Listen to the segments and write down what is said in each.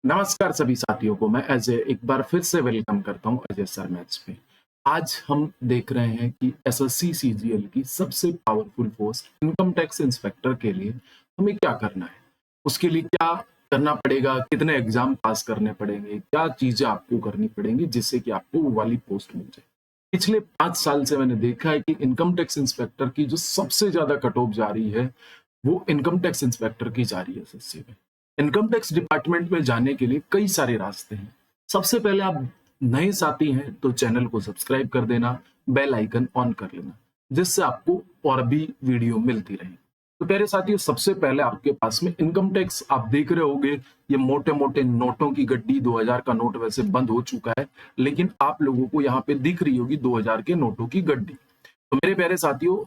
नमस्कार सभी साथियों को मैं अजय एक बार फिर से वेलकम करता हूं अजय सर मैथ्स पे। आज हम देख रहे हैं कि एसएससी सीजीएल की सबसे powerful post income tax inspector के लिए हमें क्या करना है, उसके लिए क्या करना पड़ेगा, कितने एग्जाम पास करने पड़ेंगे, क्या चीजें आपको करनी पड़ेंगी जिससे कि आपको वो वाली पोस्ट मिल जाए। पिछले 5 साल से मैंने देखा है कि इनकम टैक्स इंस्पेक्टर की जो सबसे ज्यादा कट ऑफ जा रही है वो इनकम टैक्स इंस्पेक्टर की जा रही है एसएससी में। इनकम टैक्स डिपार्टमेंट में जाने के लिए कई सारे रास्ते हैं। सबसे पहले आप नए साथी हैं तो चैनल को सब्सक्राइब कर देना, बेल आइकन ऑन कर लेना, जिससे आपको और भी वीडियो मिलती रहे। तो प्यारे साथियों, सबसे पहले आपके पास में इनकम टैक्स आप देख रहे होंगे, ये मोटे मोटे नोटों की गड्डी 2000 का नोट वैसे बंद हो चुका है, लेकिन आप लोगों को यहाँ पे दिख रही होगी 2000 के नोटों की गड्डी। तो मेरे प्यारे साथियों,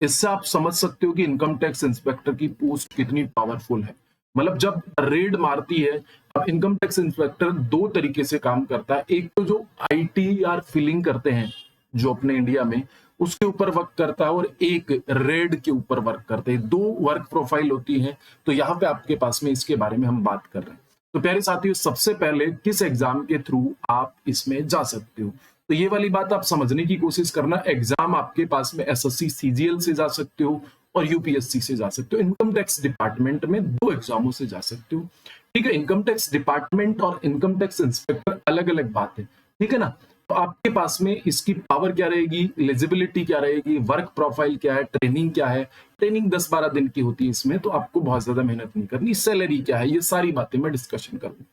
इससे आप समझ सकते हो कि इनकम टैक्स इंस्पेक्टर की पोस्ट कितनी पावरफुल है। मतलब जब रेड मारती है, अब इनकम टैक्स इंस्पेक्टर दो तरीके से काम करता है। एक तो जो आईटीआर फिलिंग करते हैं जो अपने इंडिया में, उसके ऊपर वर्क करता है, और एक रेड के ऊपर वर्क करते हैं। दो वर्क प्रोफाइल होती है। तो यहाँ पे आपके पास में इसके बारे में हम बात कर रहे हैं। तो प्यारे साथियों, सबसे पहले किस एग्जाम के थ्रू आप इसमें जा सकते हो, तो ये वाली बात आप समझने की कोशिश करना। एग्जाम आपके पास में एसएससी सीजीएल से जा सकते हो और यूपीएससी से जा सकते हो। इनकम टैक्स डिपार्टमेंट में दो एग्जामों से जा सकते हो। ठीक है, इनकम टैक्स डिपार्टमेंट और इनकम टैक्स इंस्पेक्टर अलग अलग बात है, ठीक है ना। तो आपके पास में इसकी पावर क्या रहेगी, एलिजिबिलिटी क्या रहेगी, वर्क प्रोफाइल क्या है, ट्रेनिंग क्या है। ट्रेनिंग 10-12 दिन की होती है इसमें, तो आपको बहुत ज्यादा मेहनत नहीं करनी। सैलरी क्या है, ये सारी बातें मैं डिस्कशन करूंगा।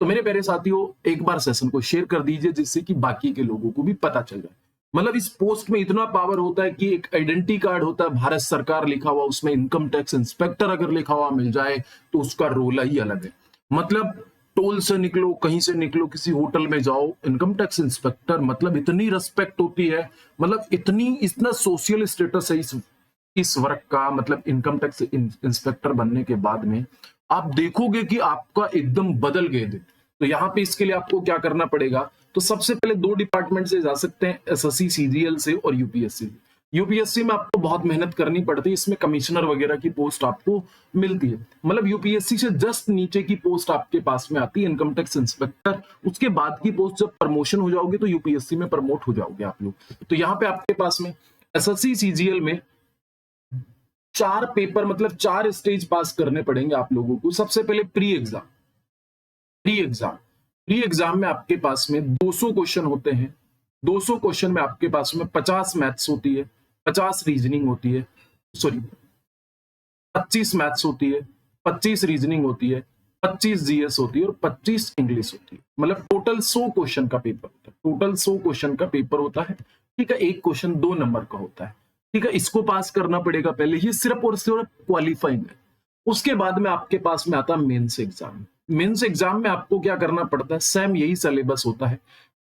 तो मेरे प्यारे साथियों, एक बार सेशन को शेयर कर दीजिए जिससे कि बाकी के लोगों को भी पता चल जाए। मतलब इस पोस्ट में इतना पावर होता है कि एक आइडेंटिटी कार्ड होता है, भारत सरकार लिखा हुआ, उसमें इनकम टैक्स इंस्पेक्टर अगर लिखा हुआ मिल जाए तो उसका रोल ही अलग है। मतलब टोल से निकलो, कहीं से निकलो, किसी होटल में जाओ, इनकम टैक्स इंस्पेक्टर, मतलब इतनी रिस्पेक्ट होती है। मतलब इतना सोशल स्टेटस है इस वर्क का। मतलब इनकम टैक्स इंस्पेक्टर बनने के बाद में आप देखोगे कि आपका एकदम बदल गए दिन। तो यहाँ पे इसके लिए आपको क्या करना पड़ेगा, तो सबसे पहले दो डिपार्टमेंट से जा सकते हैं, एसएससी सीजीएल से और यूपीएससी से। यूपीएससी में आपको बहुत मेहनत करनी पड़ती है, इसमें कमिश्नर वगैरह की पोस्ट आपको मिलती है। मतलब यूपीएससी से जस्ट नीचे की पोस्ट आपके पास में आती है इनकम टैक्स इंस्पेक्टर। उसके बाद की पोस्ट जब प्रमोशन हो जाओगे तो यूपीएससी में प्रमोट हो जाओगे आप लोग। तो यहाँ पे आपके पास में एसएससी सीजीएल में 4 पेपर, मतलब 4 स्टेज पास करने पड़ेंगे आप लोगों को। सबसे पहले प्री एग्जाम। प्री एग्जाम में आपके पास में 200 क्वेश्चन होते हैं। 200 क्वेश्चन में आपके पास में 50 मैथ्स होती है, 50 रीजनिंग होती है, सॉरी 25 मैथ्स होती है, 25 रीजनिंग होती है, 25 जीएस होती है और 25 इंग्लिश होती है। मतलब टोटल 100 क्वेश्चन का पेपर होता है। टोटल 100 क्वेश्चन का पेपर होता है, ठीक है। एक क्वेश्चन 2 नंबर का होता है, ठीक है। इसको पास करना पड़ेगा पहले, ये सिर्फ और सिर्फ क्वालिफाइंग है। उसके बाद में आपके पास में आता है मेंस एग्जाम। मेंस एग्जाम में आपको क्या करना पड़ता है, सेम यही सिलेबस होता है।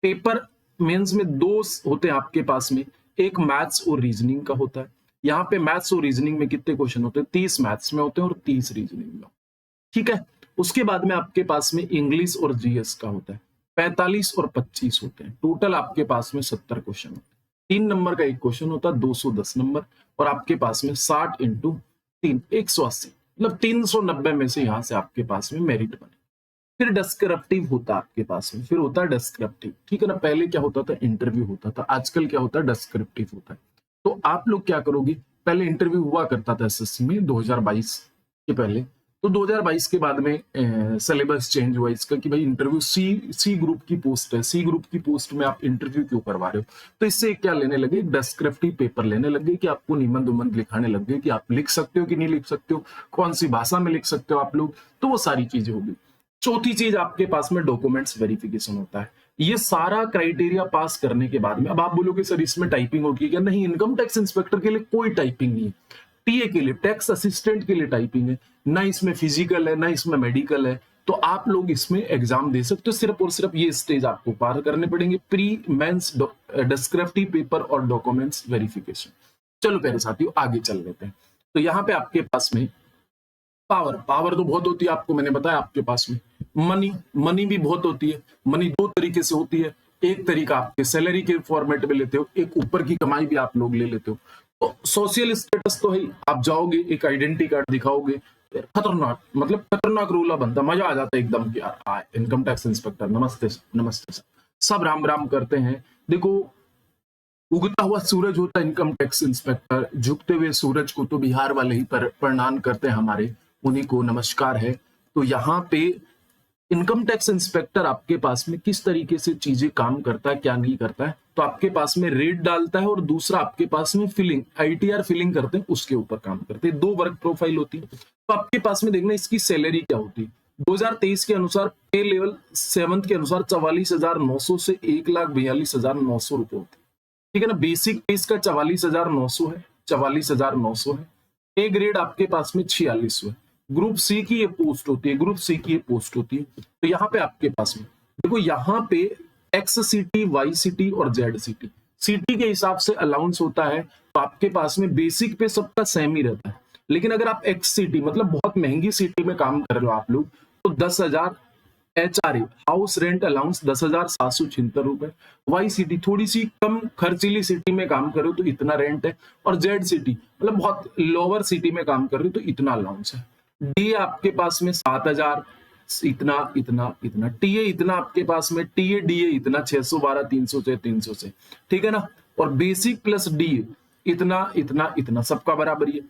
पेपर मेंस में 2 होते हैं आपके पास में, एक मैथ्स और रीजनिंग का होता है। यहाँ पे मैथ्स और रीजनिंग में कितने क्वेश्चन होते हैं, 30 मैथ्स में होते हैं और 30 रीजनिंग में, ठीक है। उसके बाद में आपके पास में इंग्लिश और जीएस का होता है, 45 और 25 होते हैं। टोटल आपके पास में 70 क्वेश्चन होते हैं। 3 नंबर का एक क्वेश्चन होता है, 210 नंबर, और आपके पास में 60 इंटू 3 180, मतलब 390 में से यहाँ से आपके पास में मेरिट बने। फिर डिस्क्रिप्टिव होता है आपके पास में, फिर होता है डिस्क्रिप्टिव, ठीक है ना। पहले क्या होता था, इंटरव्यू होता था, आजकल क्या होता है, डिस्क्रिप्टिव होता है। तो आप लोग क्या करोगे, पहले इंटरव्यू हुआ करता था एसएससी में 2022 के पहले। तो 2022 के बाद में सिलेबस चेंज हुआ इसका कि भाई इंटरव्यू सी ग्रुप की पोस्ट है, सी ग्रुप की पोस्ट में आप इंटरव्यू क्यों करवा रहे हो। तो इससे क्या लेने लगे, डिस्क्रिप्टिव पेपर लेने लगे कि आपको निबंध उबंध लिखाने लग गए कि आप लिख सकते हो कि नहीं लिख सकते हो, कौन सी भाषा में लिख सकते हो आप लोग। तो वो सारी चीजें होगी। चौथी चीज आपके पास में डॉक्यूमेंट्स वेरिफिकेशन होता है। ये सारा क्राइटेरिया पास करने के बाद में, अब आप बोलोगे सर इसमें टाइपिंग होगी क्या, नहीं, इनकम टैक्स इंस्पेक्टर के लिए कोई टाइपिंग नहीं है। टीए के लिए, टैक्स असिस्टेंट के लिए टाइपिंग है, ना इसमें फिजिकल है ना इसमें मेडिकल है। तो आप लोग इसमें एग्जाम दे सकते हो, सिर्फ और सिर्फ ये स्टेज आपको पार करने पड़ेंगे, प्री मेंस डिस्क्रिप्टिव पेपर और डॉक्यूमेंट्स वेरिफिकेशन। चलो प्यारे साथियों, आगे चल लेते हैं। तो यहाँ पे आपके पास में पावर तो बहुत होती है, आपको मैंने बताया। आपके पास में मनी भी बहुत होती है। मनी दो तरीके से होती है, एक तरीका आपके सैलरी के फॉर्मेट में लेते हो, एक ऊपर की कमाई भी आप लोग ले लेते हो। तो सोशल स्टेटस तो है, आप जाओगे एक आइडेंटिटी कार्ड दिखाओगे, खतरनाक, मतलब खतरनाक रूला बनता, मजा आ जाता है एकदम कि यार इनकम टैक्स इंस्पेक्टर नमस्ते नमस्ते सर, सब राम राम करते हैं। देखो, उगता हुआ सूरज होता है इनकम टैक्स इंस्पेक्टर, झुकते हुए सूरज को तो बिहार वाले ही प्रणाम करते हैं हमारे, उन्हीं को नमस्कार है। तो यहाँ पे इनकम टैक्स इंस्पेक्टर आपके पास में किस तरीके से चीजें काम करता है, क्या नहीं करता है, तो आपके पास में रेट डालता है और दूसरा आपके पास में फिलिंग, आईटीआर फिलिंग करते हैं, उसके ऊपर काम करते हैं। 2 वर्क प्रोफाइल होती है। तो आपके पास में देखना इसकी सैलरी क्या होती है। 2023 के अनुसार पे लेवल 7th के अनुसार 44,900 से 1,42,900 रुपए होती है। ठीक है ना। बेसिक पे इसका 44,900 है, 44,900 है। ए ग्रेड आपके पास में 4600 है। ग्रुप सी की ये पोस्ट होती है, ग्रुप सी की ये पोस्ट होती है। तो यहाँ पे आपके पास में देखो, यहाँ पे एक्स सिटी, वाई सिटी और जेड सिटी, सिटी के हिसाब से अलाउंस होता है। तो आपके पास में बेसिक पे सबका सेम ही रहता है। लेकिन अगर आप एक्स सिटी मतलब बहुत महंगी सिटी में काम कर रहे हो आप लोग, तो 10,000 HRA हाउस रेंट अलाउंस 10,776 रुपए। वाई सिटी थोड़ी सी कम खर्चीली सिटी में काम कर रहे हो तो इतना रेंट है। और जेड सिटी मतलब बहुत लोअर सिटी में काम कर रहे हो तो इतना अलाउंस है। डी आपके पास में 7,000, इतना इतना इतना। टीए इतना आपके पास में, टीए डीए इतना 612, 300 से 300 से, ठीक है ना। और बेसिक प्लस डीए इतना इतना इतना, सबका बराबर ही है।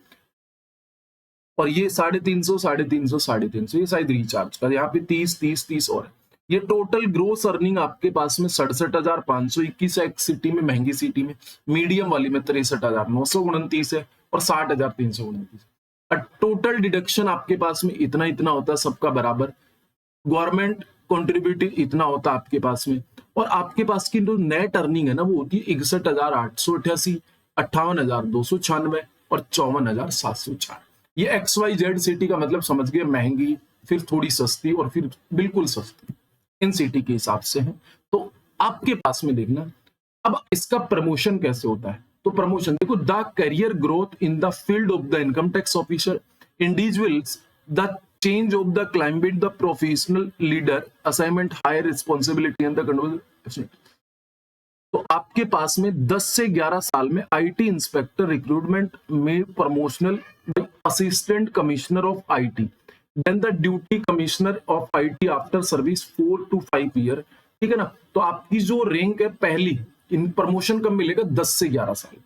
और ये 350, 350, 350, ये शायद रिचार्ज का, यहाँ पे 30 30 30 और है। ये टोटल ग्रोस अर्निंग आपके पास में 67,521 है एक सिटी में, महंगी सिटी में। मीडियम वाली में 63,929 है और 60,329। टोटल डिडक्शन आपके पास में इतना इतना होता है, सबका बराबर। गवर्नमेंट कॉन्ट्रीब्यूटिव इतना होता है आपके पास में। और आपके पास की जो नेट अर्निंग है ना, वो होती है 61,888, 58,296 और 54,704। ये XYZ सिटी का मतलब समझ गए, महंगी, फिर थोड़ी सस्ती और फिर बिल्कुल सस्ती, इन सिटी के हिसाब से है। तो आपके पास में देखना, अब इसका प्रमोशन कैसे होता है। तो प्रमोशन देखो, the career growth in the field of the income tax officer individuals, the change of the climate, the professional leader assignment, higher responsibility and the control. तो आपके पास में 10 से 11 साल में आईटी इंस्पेक्टर रिक्रूटमेंट में promotional assistant commissioner of IT, then the duty commissioner of IT after service 4 to 5 year, ठीक है ना। तो आपकी जो रैंक है पहली, इन प्रमोशन कब मिलेगा, 10 से 11 साल।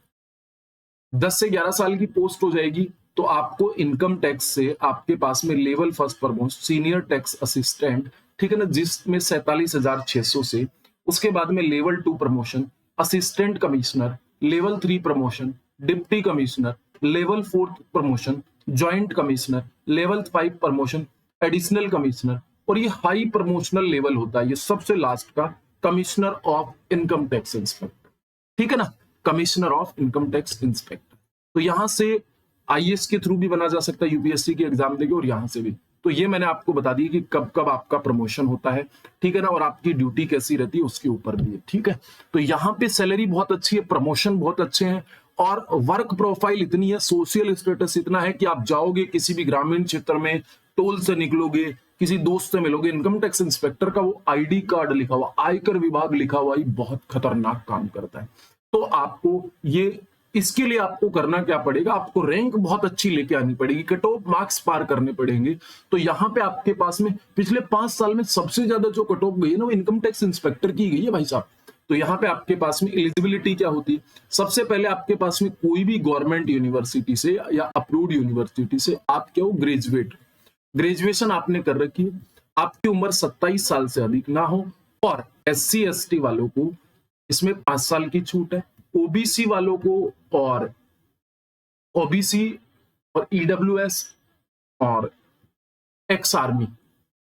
10 से 11 साल की पोस्ट हो जाएगी तो आपको इनकम टैक्स से आपके पास में level first promotion senior tax assistant, ठीक है ना, जिसमें 47,600 से। उसके बाद में level 2 promotion assistant commissioner, level 3 promotion deputy commissioner, level 4 promotion joint commissioner, level 5 promotion additional commissioner, और ये हाई प्रमोशनल लेवल होता है, ये सबसे लास्ट का commissioner of income tax inspector, ठीक है ना, commissioner of income tax inspector. तो यहां से आईएएस के थ्रू भी बना जा सकता है, यूपीएससी की एग्जाम देके, और यहां से भी। तो ये मैंने आपको बता दी कि कब कब आपका प्रमोशन होता है, ठीक है ना, और आपकी ड्यूटी कैसी रहती है उसके ऊपर भी है, ठीक है। तो यहाँ पे सैलरी बहुत अच्छी है, प्रमोशन बहुत अच्छे हैं, और वर्क प्रोफाइल इतनी है, सोशल स्टेटस इतना है कि आप जाओगे किसी भी ग्रामीण क्षेत्र में, टोल से निकलोगे, किसी दोस्त से मिलोगे, इनकम टैक्स इंस्पेक्टर का वो आईडी कार्ड लिखा हुआ, आयकर विभाग लिखा हुआ, ये बहुत खतरनाक काम करता है। तो आपको ये, इसके लिए आपको करना क्या पड़ेगा, आपको रैंक बहुत अच्छी लेके आनी पड़ेगी, कट ऑफ मार्क्स पार करने पड़ेंगे। तो यहाँ पे आपके पास में पिछले 5 साल में सबसे ज्यादा जो कट ऑफ गई है ना, वो इनकम टैक्स इंस्पेक्टर की गई है भाई साहब। तो यहाँ पे आपके पास में एलिजिबिलिटी क्या होती है, सबसे पहले आपके पास में कोई भी गवर्नमेंट यूनिवर्सिटी से या अप्रूव्ड यूनिवर्सिटी से आप क्या हो, ग्रेजुएट, ग्रेजुएशन आपने कर रखी है, आपकी उम्र 27 साल से अधिक ना हो, और SC ST वालों को इसमें 5 साल की छूट है, ओबीसी वालों को, और ओबीसी और EWS और एक्स आर्मी,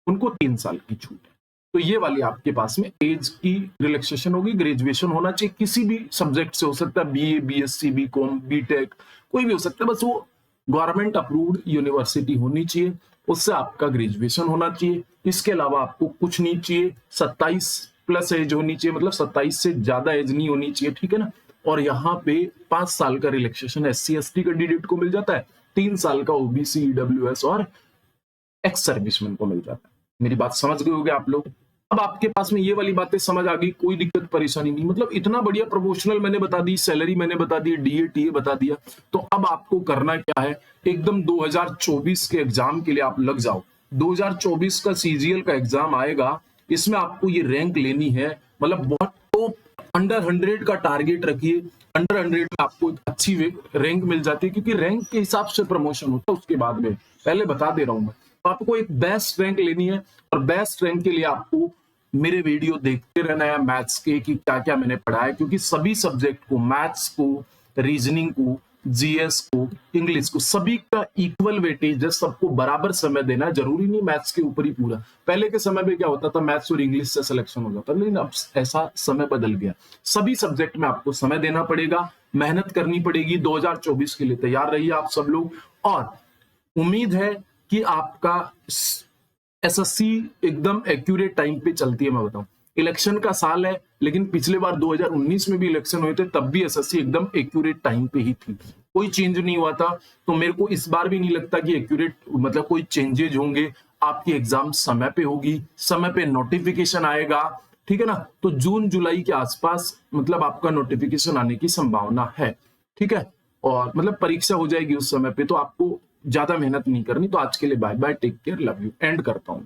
उनको 3 साल की छूट है। तो ये वाली आपके पास में एज की रिलैक्सेशन होगी। ग्रेजुएशन होना चाहिए, किसी भी सब्जेक्ट से हो सकता है, BA BSc BCom BTech कोई भी हो सकता है, बस वो गवर्नमेंट अप्रूव्ड यूनिवर्सिटी होनी चाहिए, उससे आपका ग्रेजुएशन होना चाहिए। इसके अलावा आपको कुछ नहीं चाहिए, 27 प्लस एज होनी चाहिए, मतलब 27 से ज्यादा एज नहीं होनी चाहिए, ठीक है ना। और यहाँ पे 5 साल का रिलैक्सेशन SC ST कैंडिडेट को मिल जाता है, 3 साल का OBC EWS और एक्स सर्विसमैन को मिल जाता है। मेरी बात समझ गए होंगे आप लोग। अब आपके पास में ये वाली बातें समझ आ गई, कोई दिक्कत परेशानी नहीं, मतलब इतना बढ़िया प्रमोशनल मैंने बता दी, सैलरी मैंने बता दी, डीए टीए बता दिया। तो अब आपको करना क्या है, एकदम 2024 के एग्जाम के लिए आप लग जाओ। 2024 का सीजीएल का एग्जाम आएगा, इसमें आपको ये रैंक लेनी है, मतलब बहुत टॉप अंडर 100 का टारगेट रखिए। अंडर 100 में आपको अच्छी रैंक मिल जाती है, क्योंकि रैंक के हिसाब से प्रमोशन होता है उसके बाद में, पहले बता दे रहा हूं मैं। तो आपको एक बेस्ट रैंक लेनी है, और बेस्ट रैंक के लिए आपको मेरे वीडियो देखते रहना है मैथ्स के, कि क्या क्या मैंने पढ़ा है, क्योंकि सभी सब्जेक्ट को, मैथ्स को, रीजनिंग को, जीएस को, इंग्लिश को, सभी का इक्वल वेटेज है, सबको बराबर समय देना है। जरूरी नहीं मैथ्स के ऊपर ही पूरा, पहले के समय में क्या होता था, मैथ्स और इंग्लिश से सिलेक्शन हो जाता, लेकिन अब ऐसा समय बदल गया। सभी सब्जेक्ट में आपको समय देना पड़ेगा, मेहनत करनी पड़ेगी। 2024 के लिए तैयार रहिए आप सब लोग, और उम्मीद है कि आपका एसएससी एकदम एक्यूरेट टाइम पे चलती है। मैं बताऊं, इलेक्शन का साल है, लेकिन पिछले बार 2019 में भी इलेक्शन हुए थे, तब भी एसएससी एकदम एक्यूरेट टाइम पे ही थी, कोई चेंज नहीं हुआ था। तो मेरे को इस बार भी नहीं लगता कि एक्यूरेट मतलब कोई चेंजेज होंगे। आपकी एग्जाम समय पे होगी, समय पे नोटिफिकेशन आएगा, ठीक है ना। तो जून जुलाई के आसपास मतलब आपका नोटिफिकेशन आने की संभावना है, ठीक है। और मतलब परीक्षा हो जाएगी उस समय पे, तो आपको ज्यादा मेहनत नहीं करनी। तो आज के लिए bye bye, take care, love you, end करता हूं।